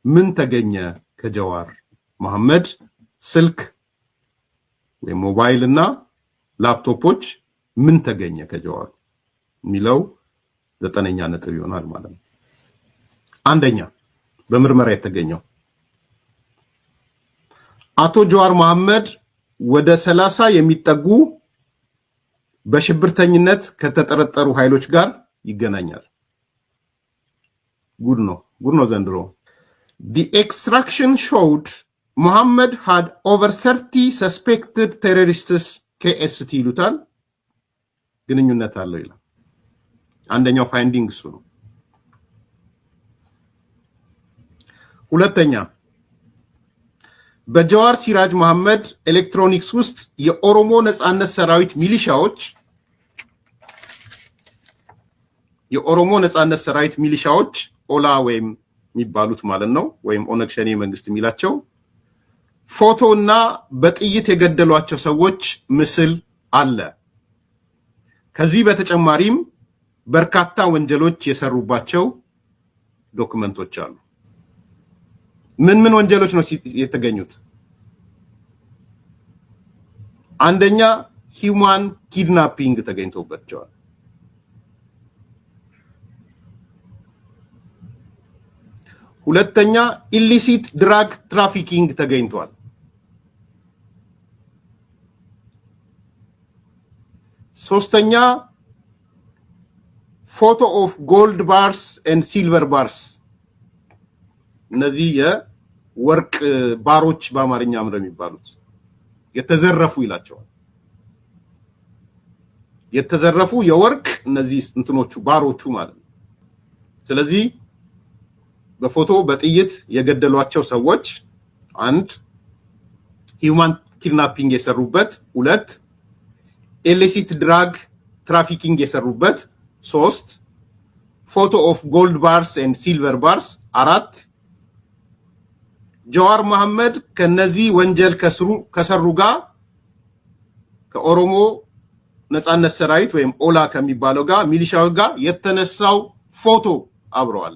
ምን ተገኘ ከጀዋር መሐመድ ስልክ ወይ ሞባይል እና ላፕቶፖች ምን ተገኘ ከጀዋር ሚለው 9ኛ ነጥብ ይሆናል ማለት ነው። አንደኛ በምርመራ የተገኘው አቶ ጀዋር መሐመድ ወደ 30 የሚጠጉ በሽብርተኝነት ከተጠረጠሩ ኃይሎች ጋር ይገናኛል። ጉድ ነው ዘንድሮ። The extraction showed Muhammad had over 30 suspected terrorists KST ይሉታል ግንኙነት አለው ይላል። አንደኛው ፋይንዲንግ እሱ ነው። ሁለተኛ በጀዋር ሲራጅ መሐመድ ኤሌክትሮኒክስ ውስጥ የኦሮሞ ነጻነት ሰራዊት ሚሊሻዎች ኦላ ወይም የሚባሉት ማለት ነው ወይም ኦነግ ሸኔ መንግስት የሚላቸው ፎቶና በጥይት የገደሏቸው ሰዎች ምስል አለ። ከዚህ በተጨማሪም በርካታ ወንጀሎች የሰሩባቸው ዶክመንቶች አሉ። ምን ወንጀሎች ነው የተገኙት? አንደኛ ሂውማን ኪድናፒንግ ተገኝቶባቸዋል። ሁለተኛ ኢሊሲት ድራግ ትራፊኪንግ ተገኝቷል። ሶስተኛ ፎቶ ኦፍ ጎልድ ባርስ ኤንድ ሲልቨር ባርስ እነዚህ የወርቅ ባሮች በአማርኛ ምንድነው የሚባሉት የተዘረፉ ይላቸዋል። የተዘረፉ የወርቅ እነዚህ እንትኖቹ ባሮቹ ማለት ነው። ስለዚህ በፎቶ በጥይት የገደሏቸው ሰዎች አንድ ሂውማን ኪድናፒንግ የሰሩበት፣ ሁለት ኢሊሲት ድራግ ትራፊኪንግ የሰሩበት፣ ሶስት ፎቶ ኦፍ ጎልድ ባርስ ኤንድ ሲልቨር ባርስ፣ አራት ጀዋር መሐመድ ከነዚህ ወንጀል ከሰሩ ጋር ከኦሮሞ ነጻነት ሰራዊት ወይም ኦላ ከሚባለው ጋር ሚሊሻው ጋር የተነሳው ፎቶ አብረዋል።